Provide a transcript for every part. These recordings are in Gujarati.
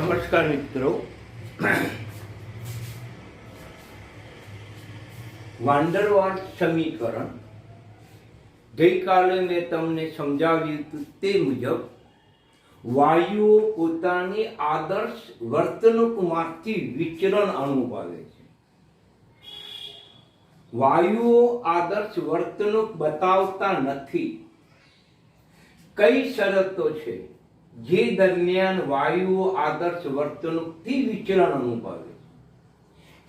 નમસ્કાર મિત્રો, વાંડરવાલ સમીકરણ ગઈકાલે મેં તમને સમજાવ્યું હતું તે મુજબ વાયુઓ પોતાની આદર્શ વર્તણૂકમાંથી વિચરણ અનુભવે છે. વાયુઓ આદર્શ વર્તણૂક બતાવતા નથી. કઈ શરતો છે જે દરમિયાન વાયુઓ આદર્શ વર્તણૂકથી વિચરણ અનુભવે છે?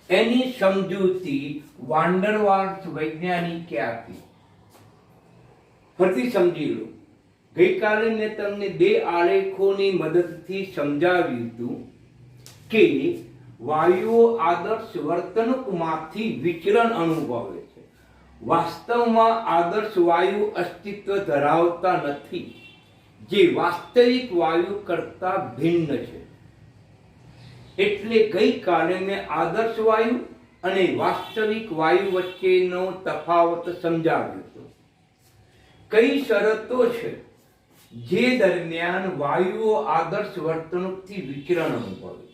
એની સમજૂતી વાંડરવાલ્સ વૈજ્ઞાનિકે આપી. ફરીથી સમજી લો. ગઈકાલે મેં તમને બે આલેખોની મદદથી સમજાવ્યું હતું કે વાયુઓ આદર્શ વર્તણૂકમાંથી વિચરણ અનુભવે છે. વાસ્તવમાં આદર્શ વાયુ અસ્તિત્વ ધરાવતા નથી, જે વાસ્તવિક વાયુ કરતા ભિન્ન છે. એટલે ગઈકાલે મેં આદર્શ વાયુ અને વાસ્તવિક વાયુ વચ્ચેનો તફાવત સમજાવ્યો હતો. કઈ શરતો છે જે દરમિયાન વાયુઓ આદર્શ વર્તણૂકથી વિચરણ અનુભવે?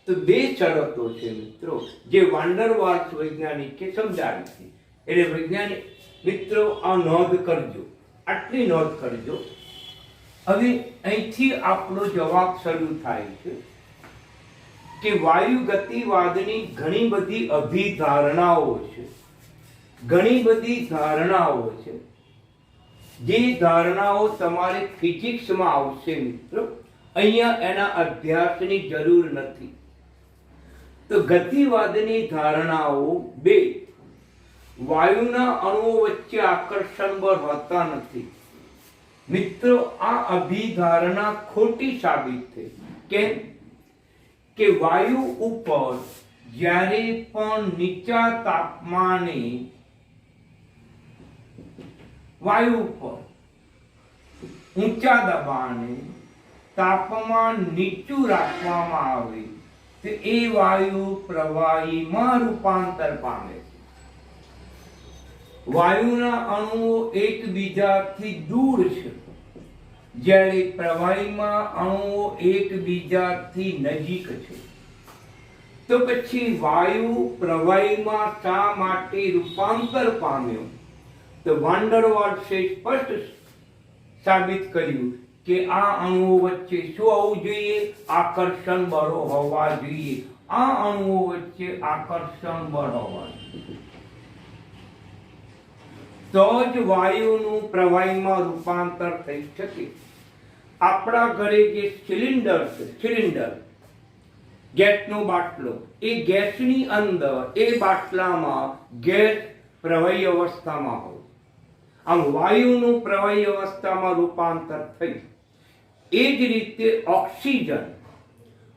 તો બે શરતો છે મિત્રો, જે વાંડરવાલ્સ વૈજ્ઞાનિકે સમજાવી હતી. એટલે વૈજ્ઞાનિક મિત્રો આ નોંધ કરજો, આટલી નોંધ કરજો. હવે અહીંથી આપણો જવાબ શરૂ થાય છે કે વાયુ ગતિવાદની ઘણી બધી અભિધારણાઓ છે, ઘણી બધી ધારણાઓ છે. જે ધારણાઓ તમારે ફિઝિક્સમાં આવશે મિત્રો, અહીંયા એના અભ્યાસની જરૂર નથી. તો ગતિવાદની ધારણાઓ બે, વાયુના અણુઓ વચ્ચે આકર્ષણ બળ હોતા નથી. મિત્રો, આ અભિધારણા ખોટી સાબિત થઈ. કેમ કે વાયુ ઉપર જ્યારે પણ નીચા તાપમાને વાયુ ઉપર ઊંચા દબાણે તાપમાન નીચું રાખવામાં આવે તો એ વાયુ પ્રવાહીમાં રૂપાંતર પામે છે. વાયુના અણુઓ એકબીજાથી દૂર છે, જ્યારે પ્રવાહીમાં અણુઓ એકબીજાથી નજીક છે. તો પછી વાયુ પ્રવાહીમાં શા માટે રૂપાંતર પામ્યો? તો વાંડરવાલ્સે સ્પષ્ટ સાબિત કર્યું કે આ અણુઓ વચ્ચે શું હોવું જોઈએ? આકર્ષણ બળો હોવા જોઈએ. આ અણુઓ વચ્ચે આકર્ષણ બળ હોવા જોઈએ, તો જ વાયુનું પ્રવાહીમાં રૂપાંતર થઈ શકે. આપણા ઘરે જે સિલિન્ડર છે, સિલિન્ડર ગેસનો બાટલો, એ ગેસની અંદર એ બાટલામાં ગેસ પ્રવાહી અવસ્થામાં હોય. આમ વાયુનું પ્રવાહી અવસ્થામાં રૂપાંતર થઈ. એ જ રીતે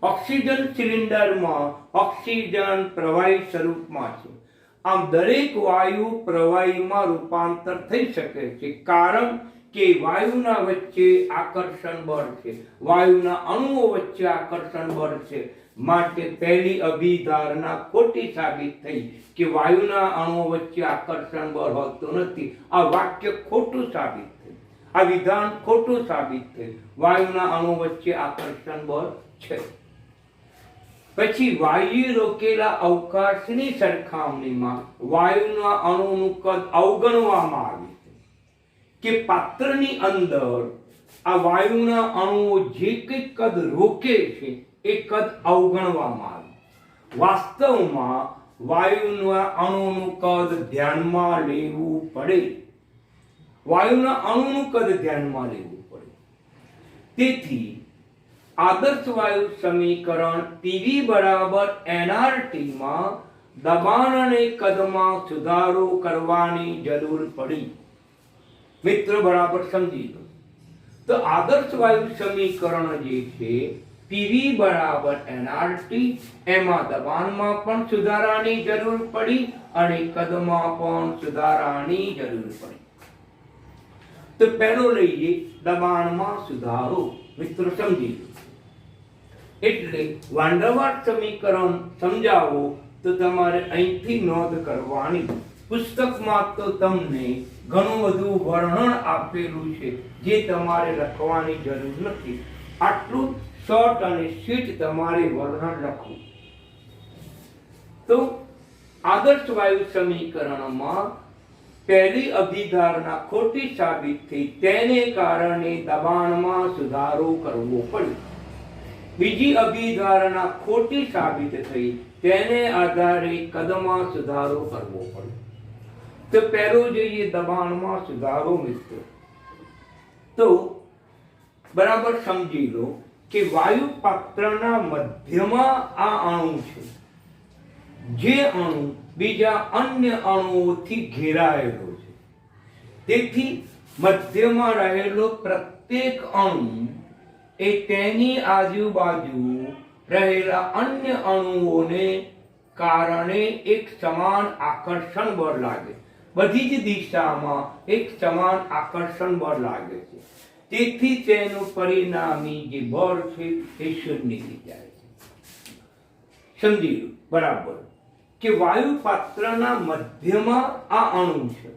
ઓક્સિજન સિલિન્ડરમાં ઓક્સિજન પ્રવાહી સ્વરૂપમાં છે. આમ દરેક વાયુ પ્રવાહીમાં રૂપાંતર થઈ શકે છે, કારણ કે વાયુના વચ્ચે આકર્ષણ બળ છે, વાયુના અણુઓ વચ્ચે આકર્ષણ બળ છે. માટે પહેલી અભિધારણા ખોટી સાબિત થઈ કે વાયુના અણુઓ વચ્ચે આકર્ષણ બળ હોતું નથી. આ વાક્ય ખોટું સાબિત થયું, આ વિધાન ખોટું સાબિત થયું. વાયુના અણુઓ વચ્ચે આકર્ષણ બળ છે. પછી વાયુએ રોકેલા અવકાશની સરખામણીમાં વાયુના અણુનું કદ અવગણવામાં આવે છે કે પાત્રની અંદર આ વાયુના અણુઓ જે કંઈ કદ રોકે છે એ કદ અવગણવામાં આવે. વાસ્તવમાં વાયુના અણુનું કદ ધ્યાનમાં લેવું પડે. વાયુના અણુનું કદ ધ્યાનમાં લેવું પડે. તેથી આદર્શ વાયુ સમીકરણ PV બરાબર nRT માં દબાણ અને કદમાં સુધારો કરવાની જરૂર પડી. મિત્રો બરાબર સમજી લો. તો આદર્શ વાયુ સમીકરણ જે છે PV બરાબર nRT, એમાં દબાણમાં પણ સુધારાની જરૂર પડી અને કદમાં પણ સુધારાની જરૂર પડી. તો પહેલો લઈએ દબાણમાં સુધારો. મિત્રો સમજી લો. એટલે વાંડરવાલ્સ સમીકરણ સમજાવો તો તમારે અહીંથી નોંધ કરવાની. પુસ્તકમાં તો તમને ઘણું બધું વર્ણન આપેલું છે, જે તમારે લખવાની જરૂર નથી. આટલું શોર્ટ અને સ્વીટ તમારે વર્ણન લખવું. તો આદર્શ વાયુ સમીકરણમાં પહેલી અભિધારણા ખોટી સાબિત થઈ, તેને કારણે દબાણમાં સુધારો કરવો પડ્યો. બીજી અભિધારણા ખોટી સાબિત થઈ, તેને આધારે કદમાં સુધારો કરવો પડ્યો. તો પહેલો જોઈએ દબાણમાં સુધારો. મિત્રો તો બરાબર સમજી લો કે વાયુ પાત્રના મધ્યમાં આ અણુ છે, જે અણુ બીજા અન્ય અણુઓથી ઘેરાયેલો છે. તેથી મધ્યમાં રહેલો પ્રત્યેક અણુ એ તેની આજુબાજુ રહેલા અન્ય અણુઓને કારણે એક સમાન આકર્ષણ બળ લાગે. બધી જ દિશામાં એક સમાન આકર્ષણ બળ લાગે છે. તેથી તેનું પરિણામી જે બળ છે એ શૂન્ય થઈ જાય છે. સમજી લો બરાબર કે વાયુ પાત્રના મધ્યમાં આ અણુ છે.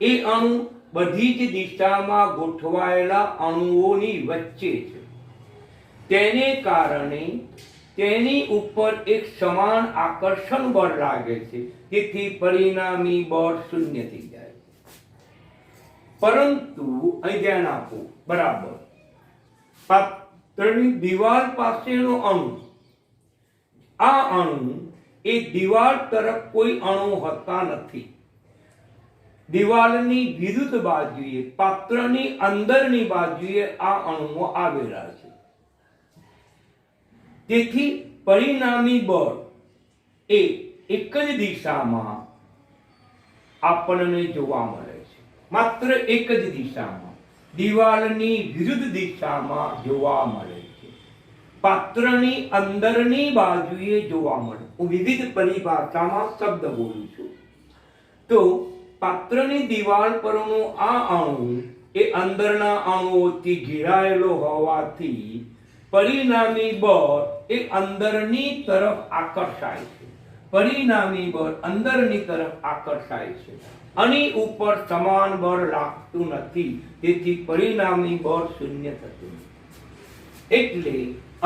એ અણુ બધી જ દિશામાં ગોઠવાયેલા અણુઓની વચ્ચે છે. તેને કારણે તેની ઉપર એક સમાન આકર્ષણ બળ લાગે છે. તેથી પરિણામી બળ શૂન્ય થઈ જાય છે. પરંતુ અહીં ધ્યાન આપો બરાબર, પાત્રની દિવાલ પાસેનો અણુ, આ અણુ એ દિવાલ તરફ કોઈ અણુ હોતા નથી. દિવાલની વિરુદ્ધ બાજુએ, પાત્રની અંદરની બાજુએ આ અણુઓ આવેલા છે. તેથી પરિણામી બળ એ એક જ દિશામાં આપણને જોવા મળે છે. માત્ર એક જ દિશામાં, દિવાલની વિરુદ્ધ દિશામાં જોવા મળે છે. પાત્રની અંદરની બાજુએ જોવા મળે. હું વિવિધ પરિભાષામાં શબ્દ બોલું છું. તો પાત્રની દિવાલ પરનો આ અણુ એ અંદરના અણુઓથી ઘેરાયેલો હોવાથી પરિણામી બળ એ અંદરની તરફ આકર્ષાય છે. પરિણામી બળ અંદરની તરફ આકર્ષાય છે. આની ઉપર સમાન બળ લાગતું નથી. તેથી પરિણામી બળ શૂન્ય થતું નથી. એટલે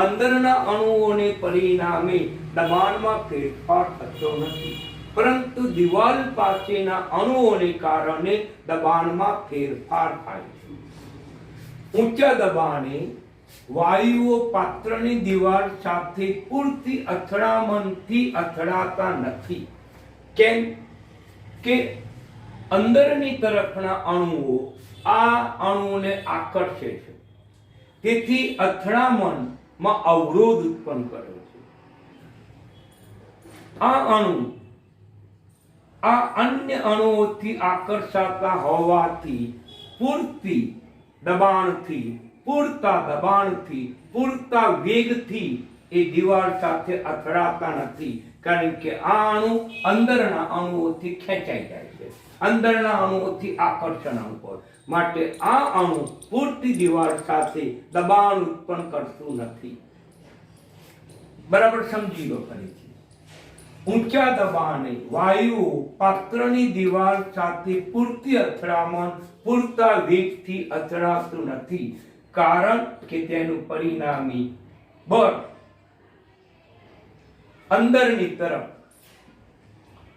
અંદરના અણુઓને પરિણામે દબાણમાં ફેરફાર થતો નથી, પરંતુ દિવાલ પાસેના અણુઓને કારણે દબાણમાં ફેરફાર થાય છે. ઊંચા દબાણે વાયુઓ પાત્રની દિવાલ સાથે પૂરતી અથડામણથી અથડાતા નથી. કેમ કે અંદરની તરફના અણુઓ આ અણુને આકર્ષે છે. તેથી અથડામણમાં અવરોધ ઉત્પન્ન કરે છે. આ અણુ આ અન્ય અણુઓથી આકર્ષાતા હોવાથી પૂરતા દબાણથી પૂરતા વેગથી એ દિવાલ સાથે અથડાતા નથી. કારણ કે આ અણુ અંદરના અણુઓથી ખેંચાઈ જાય છે, અંદરના અણુઓથી આકર્ષણ અનુભવ. માટે આ અણુ પૂરતી દિવાલ સાથે દબાણ ઉત્પન્ન કરતું નથી. બરાબર સમજી લો. ફરીથી ઊંચા દબાણે વાયુ પાત્રની દિવાલ સાથે પૂરતી અથડામણ, પૂરતા વેગથી અથડાતું નથી. કારણ કે તેનું પરિણામી બળ અંદરની તરફ,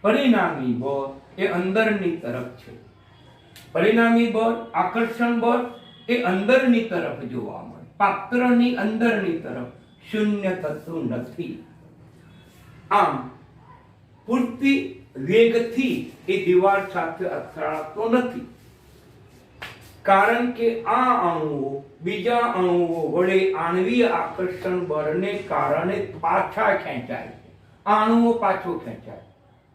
પરિણામી બળ એ અંદરની તરફ છે. પરિણામી બળ, આકર્ષણ બળ એ અંદરની તરફ જોવા મળે. પાત્રની અંદરની તરફ શૂન્ય થતું નથી. આમ પૂરતી વેગથી એ દિવાલ સાથે અથડાતો નથી. કારણ કે આ અણુઓ બીજા અણુઓ વડે આણ્વીય આકર્ષણ બળને કારણે પાછા ખેંચાય છે. આ અણુઓ પાછો ખેંચાય,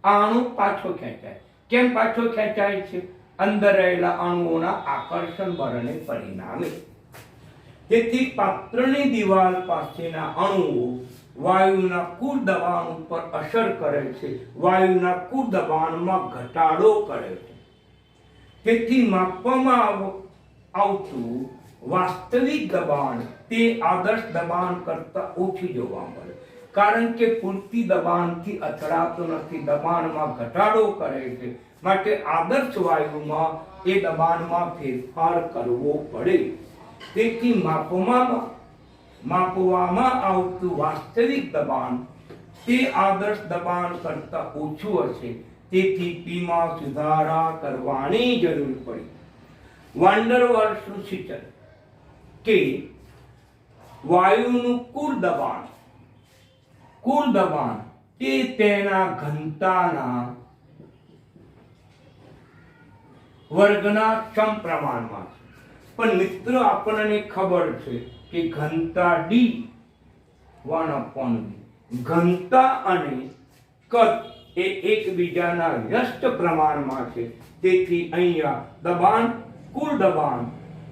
આ અણુ પાછો ખેંચાય. કેમ પાછો ખેંચાય છે? અંદર રહેલા અણુઓના આકર્ષણ બળને પરિણામે. તેથી પાત્રની દિવાલ પાસેના અણુઓ વાયુના કુલ દબાણ ઉપર અસર કરે છે, વાયુના કુલ દબાણમાં ઘટાડો કરે છે. તેથી માપવામાં આવતું વાસ્તવિક દબાણ તે આદર્શ દબાણ કરતા ઓછું જોવા મળે. કારણ કે પૂરતી દબાણથી અથડાતો નથી, દબાણમાં ઘટાડો કરે છે. માટે આદર્શ વાયુમાં એ દબાણમાં ફેરફાર કરવો પડે. તેથી માપવામાં માપવામાં આવતું વાસ્તવિક દબાણ તે આદર્શ દબાણ કરતા ઓછું હશે, તેથી પીમાં સુધારા કરવાની જરૂર પડી. વાન ડર વાલ્સનું સૂચન કે વાયુનું કુલ દબાણ તે તેના ઘનતાના વર્ગના સમપ્રમાણમાં છે. પણ મિત્રો આપણને ખબર છે કે ઘનતા ડી 1/v, ઘનતા અને કદ એ એકબીજાના વ્યસ્ત પ્રમાણમાં છે. તેથી અહીંયા દબાણ, કુલ દબાણ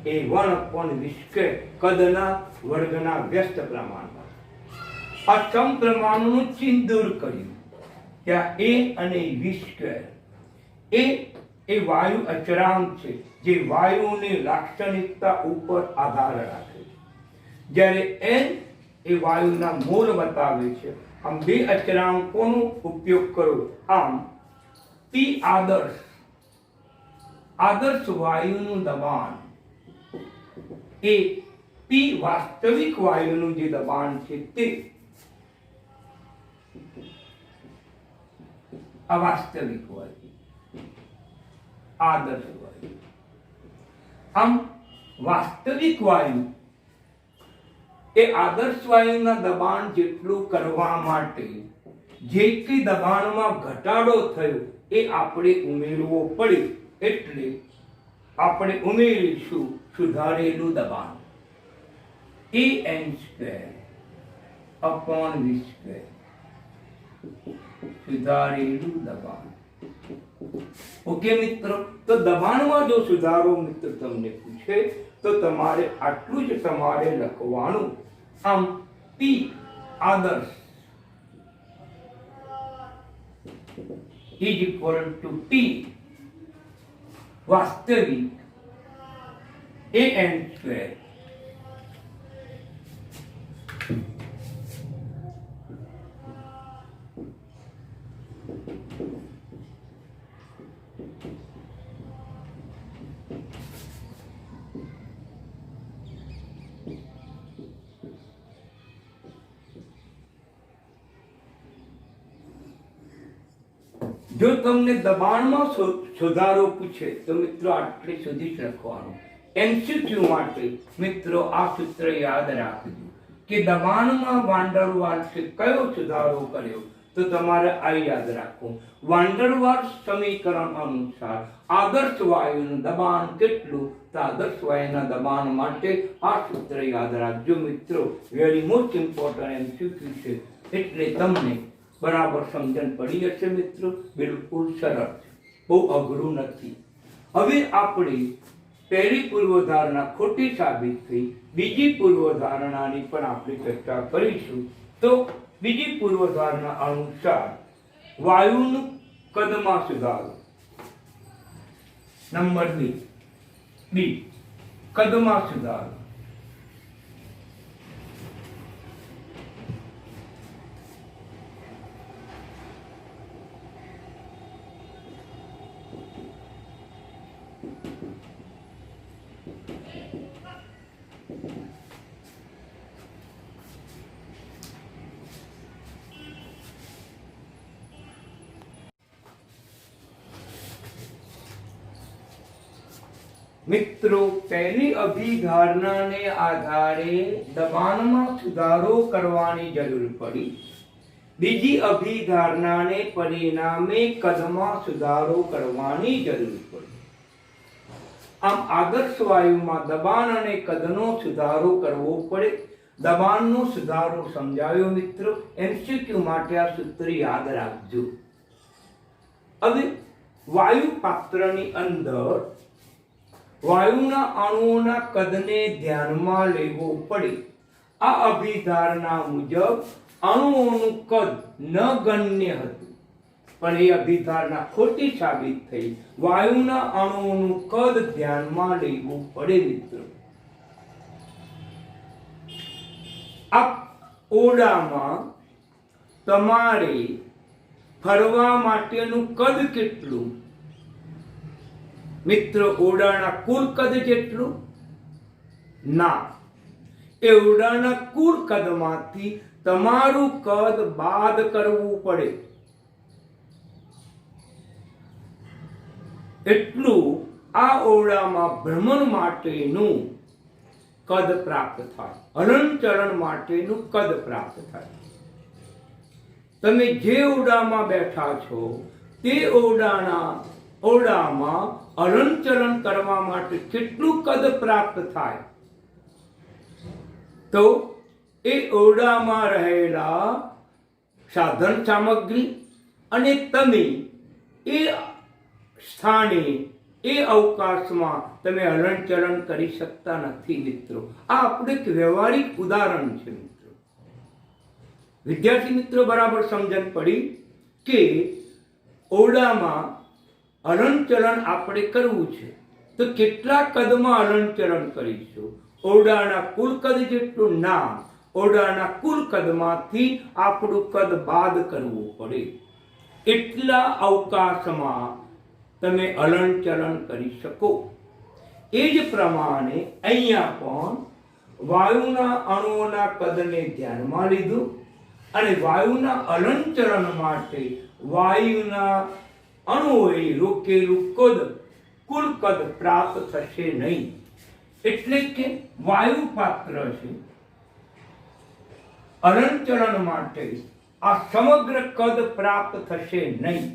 એ 1/v² કદના વર્ગના વ્યસ્ત પ્રમાણમાં. આ સમપ્રમાણનું ચિહ્ન દૂર કર્યું. ત્યાં a અને v², એ વાયુ અચળાંક છે જે વાયુની લાક્ષણિકતા ઉપર આધાર રાખે છે, જ્યારે n એ વાયુના મોલ બતાવે છે. આમ બે અચળાંકોનો ઉપયોગ કરો. આમ P આદર્શ વાયુનું દબાણ એ P વાસ્તવિક વાયુનું જે દબાણ છે તે અવાસ્તવિક વાયુ, આદર્શ વાયુ. આમ વાસ્તવિક વાયુ એ આદર્શ વાયુના દબાણ જેટલું કરવા માટે જે કંઈ દબાણમાં ઘટાડો થયો એ આપણે ઉમેરવો પડે, એટલે આપણે ઉમેરીશું સુધારેલું દબાણ AN²/v², સુધારેલું દબાણ. ઓકે મિત્રો, તો દબાણમાં જો સુધારો મિત્રો તમને પૂછે તો તમારે આટલું જ તમારે લખવાનું. આમ P આદર્શ is equal to P વાસ્તવિક AN². જો તમને દબાણમાં સુધારો પૂછે તો મિત્રો આટલે સુધી જ લખવાનું. MCQ માટે મિત્રો આ સૂત્ર યાદ રાખજો કે દબાણમાં વાન ડર વાલ્સે કયો સુધારો કર્યો, તો તમારે આ યાદ રાખવું. વાન ડર વાલ્સ સમીકરણ અનુસાર આદર્શ વાયુનું દબાણ કેટલું, તો આદર્શ વાયુના દબાણ માટે આ સૂત્ર યાદ રાખજો મિત્રો. વેરી મોસ્ટ ઇમ્પોર્ટન્ટ MCQ છે, એટલે તમને બરાબર સમજણ પડી હશે મિત્રો. બિલકુલ સરળ છે, બહુ અઘરું નથી. હવે આપણે પહેલી પૂર્વધારણા ખોટી સાબિત થઈ, બીજી પૂર્વધારણાની પણ આપણે ચર્ચા કરીશું. તો બીજી પૂર્વધારણા અનુસાર વાયુનું કદમાં સુધારો. નંબર 2, કદમાં સુધારો. મિત્રો, પહેલી અભિધારણાને આધારે દબાણમાં સુધારો કરવાની જરૂર પડી. બીજી અભિધારણાને પરિણામે કદમાં સુધારો કરવાની જરૂર પડી. આમ આદર્શ વાયુમાં દબાણ અને કદનો સુધારો કરવો પડે. દબાણનો સુધારો સમજાવ્યો મિત્રો. MCQ માટે આ સૂત્ર યાદ રાખજો. હવે વાયુ પાત્રની અંદર વાયુના અણુઓના કદને ધ્યાનમાં લેવો પડે. આ અભિધારણા મુજબ અણુઓનું કદ નગણ્ય હતું, પણ એ અભિધારણા ખોટી સાબિત થઈ. વાયુના અણુઓનું કદ ધ્યાનમાં લેવું પડે મિત્રો. આ ઓરડામાં તમારે ફરવા માટેનું કદ કેટલું મિત્રો? ઓરડાના કુલ કદ જેટલું ના, એ ઓરડાના કુલ કદમાંથી તમારું કદ બાદ કરવું પડે, એટલું આ ઓરડામાં ભ્રમણ માટેનું કદ પ્રાપ્ત થાય, હલનચલન માટેનું કદ પ્રાપ્ત થાય. તમે જે ઓરડામાં બેઠા છો તે ઓરડામાં હલનચલન કરવા માટે કેટલું કદ પ્રાપ્ત થાય, તો એ ઓરડામાં રહેલા સાધન સામગ્રી અને તમે એ સ્થાને એ અવકાશમાં તમે હલનચલન કરી શકતા નથી મિત્રો. આ આપણું એક વ્યવહારિક ઉદાહરણ છે મિત્રો. વિદ્યાર્થી મિત્રો બરાબર સમજણ પડી કે ઓરડામાં હલનચલન આપણે કરવું છે તો કેટલા કદમાં હલનચલન કરીશું? ઓરડાના કુલ કદ જેટલું ના, ઓરડાના કુલ કદમાંથી આપણું કદ બાદ કરવું પડે, એટલા અવકાશમાં તમે હલનચલન કરી શકો. એ જ પ્રમાણે અહીંયા પણ વાયુના અણુઓના કદને ધ્યાનમાં લીધું અને વાયુના હલનચલન માટે વાયુના અણુઓએ રોકેલું કુલ કદ પ્રાપ્ત થશે નહીં. એટલે કે વાયુ પાત્ર છે હલનચલન માટે આ સમગ્ર કદ પ્રાપ્ત થશે નહીં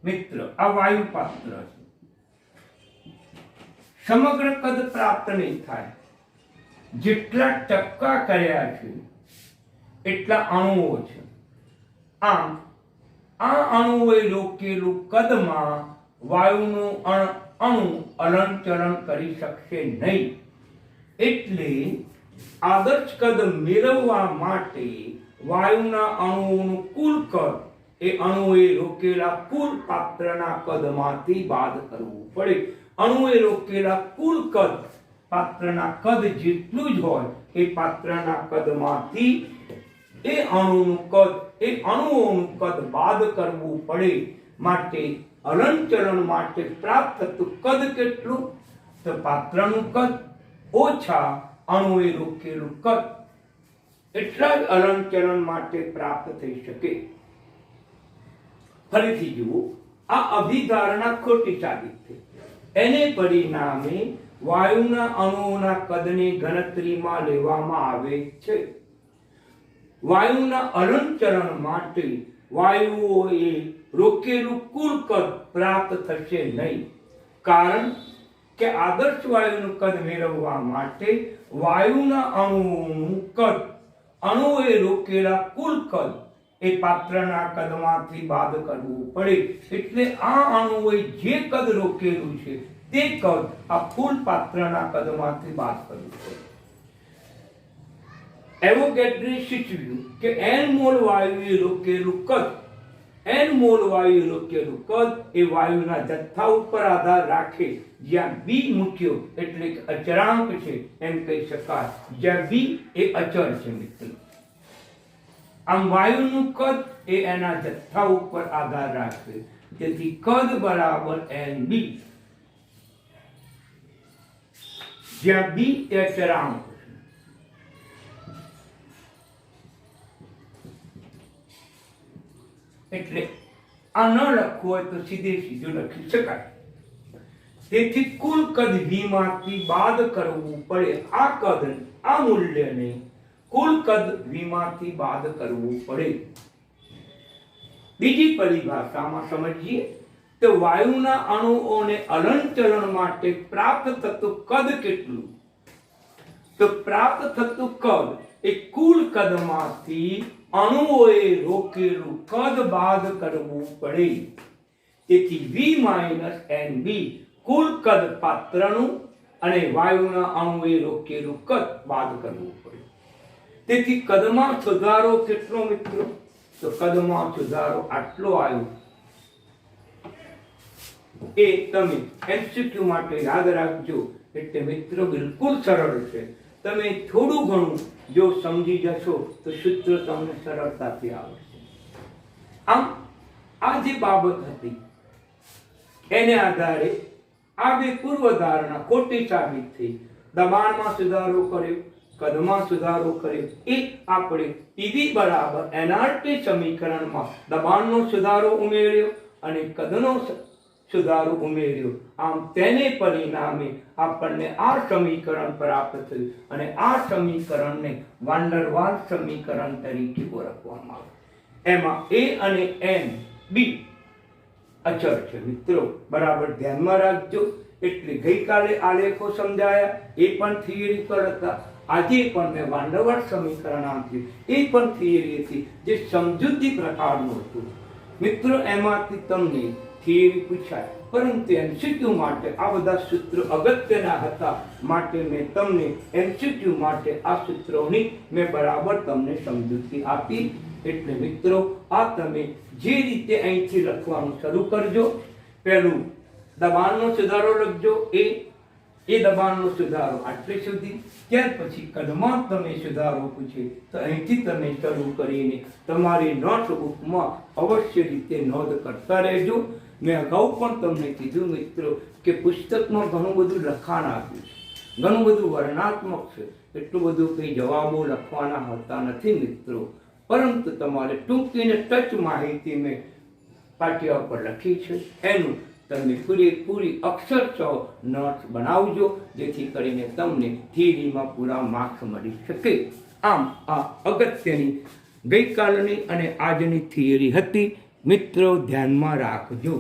મિત્ર. આ વાયુ પાત્ર છે, સમગ્ર કદ પ્રાપ્ત નહીં થાય. જેટલા ટપકા કર્યા છે એટલા અણુઓ છે. આમ આ અણુઓએ રોકેલું કદમાં વાયુનું અણુ હલનચલન કરી શકશે નહીં. એટલે આદર્શ કદ મેળવવા માટે વાયુના અણુઓનું કુલ કદ એ અણુએ રોકેલા કુલ પાત્રના કદમાંથી બાદ કરવું પડે. અણુએ રોકેલા કુલ કદ પાત્રના કદ જેટલું જ હોય એ પાત્રના કદમાંથી એ અણુઓનું કદ બાદ કરવું પડે. માટે હલનચલન માટે પ્રાપ્ત થતું કદ કેટલું? તો પાત્રનું કદ ઓછા અણુએ રોકેલું કદ, એટલા જ હલનચલન માટે પ્રાપ્ત થઈ શકે. ફરીથી જુઓ, આ અભિધારણા ખોટી સાબિત થઈ. એને પરિણામે વાયુના અણુઓના કદને ગણતરીમાં લેવામાં આવે છે. વાયુના હલનચલન માટે વાયુઓએ રોકેલું કુલ કદ પ્રાપ્ત થશે નહીં. કારણ કે આદર્શ વાયુનું કદ મેળવવા માટે વાયુના અણુઓનું કદ અણુએ રોકેલા કુલ કદ એ પાત્રના કદમાંથી બાદ કરવું પડે. એટલે આ અણુએ જે કદ રોકેલું છે તે કદ આ કુલ પાત્રના કદમાંથી બાદ કરવું પડે. એવોગેડ્રે સૂચવ્યું કે n મોલ વાયુએ રોકેલું કદ, n મોલ વાયુ રોકેલું કદ એ વાયુના જથ્થા ઉપર આધાર રાખે. જ્યાં b મૂક્યો એટલે કે અચળાંક છે એમ કહી શકાય, જ્યાં b એ અચળ છે મિત્રો. આમ વાયુનું કદ એ એના જથ્થા ઉપર આધાર રાખે. તેથી કદ બરાબર nb, જ્યાં b એ અચળાંક. એટલે આ ન લખવું હોય તો સીધે સીધું લખી શકાય. તેથી કુલ કદ v માંથી બાદ કરવું પડે. આ કદ, આ મૂલ્યને કુલ કદ v માંથી બાદ કરવું પડે. બીજી પરિભાષામાં સમજીએ તો વાયુના અણુઓને હલનચલન માટે પ્રાપ્ત થતું કદ કેટલું? તો પ્રાપ્ત થતું કદ એ કુલ કદમાંથી અણુઓએ રોકેલું કદ બાદ કરવું પડે. તેથી v - nb કુલ કદ પાત્રનું અને વાયુના અણુએ રોકેલું કદ બાદ કરવું પડે. તેથી કદમાં સુધારો કેટલો મિત્રો? તો કદમાં સુધારો આટલો આવ્યો. એ તમે એમસીક્યુ માટે યાદ રાખજો. એટલે મિત્રો બિલકુલ સરળ છે. તમે થોડું ઘણું જો સમજી જશો તો સૂત્ર તમને સરળતાથી આવશે. આમ આ જે બાબત હતી એને આધારે આ બે પૂર્વ ધારણા ખોટી સાબિત થઈ. દબાણમાં સુધારો કર્યો, કદમાં સુધારો કર્યો. એ આપણે પીવી બરાબર એનઆરટી સમીકરણમાં દબાણનો સુધારો ઉમેર્યો અને કદનો સુધારો ઉમેર્યો. આમ તેને પરિણામે આપણને આ સમીકરણ પ્રાપ્ત થયું અને આ સમીકરણને વાન ડર વાલ્સ સમીકરણ તરીકે ઓળખવામાં આવે. એમાં એ અને એન બી અચળ છે. મિત્રો બરાબર ધ્યાનમાં રાખજો. એટલે ગઈકાલે આલેખો સમજાયા, એ પણ થિયરિકલ હતા. આજે પણ મેં વાન ડર વાલ્સ સમીકરણ આપ્યું, એ પણ થિયરી હતી, જે સમજૂતી પ્રકારનું હતું. મિત્રો એમાંથી તમને થિયરી પૂછાય, પરંતુ એમસીક્યુ માટે આ બધા સૂત્રો અગત્યના હતા, માટે મેં તમને એમસીક્યુ માટે આ સૂત્રોની મેં બરાબર તમને સમજૂતી આપી. એટલે મિત્રો આ તમે જે રીતે અહીંથી લખવાનું શરૂ કરજો. પહેલું દબાણનો સુધારો લખજો, એ દબાણનો સુધારો આટલે સુધી. ત્યાર પછી કદમાં તમે સુધારો પૂછે તો અહીંથી તમે શરૂ કરીને તમારી નોટબુકમાં અવશ્ય રીતે નોંધ કરતા રહેજો. મેં અગાઉ પણ તમને કીધું મિત્રો કે પુસ્તકમાં ઘણું બધું લખાણ આપ્યું છે, ઘણું બધું વર્ણનાત્મક છે, એટલું બધું કંઈ જવાબો લખવાના હોતા નથી મિત્રો. પરંતુ તમારે ટૂંકીને ટચ માહિતી મેં પાટિયા પર લખી છે, એનું તમે પૂરેપૂરી અક્ષરશઃ નોટ્સ બનાવજો, જેથી કરીને તમને થિયરીમાં પૂરા માર્ક્સ મળી શકે. આમ આ અગત્યની ગઈકાલની અને આજની થિયરી હતી. મિત્રો ધ્યાનમાં રાખજો.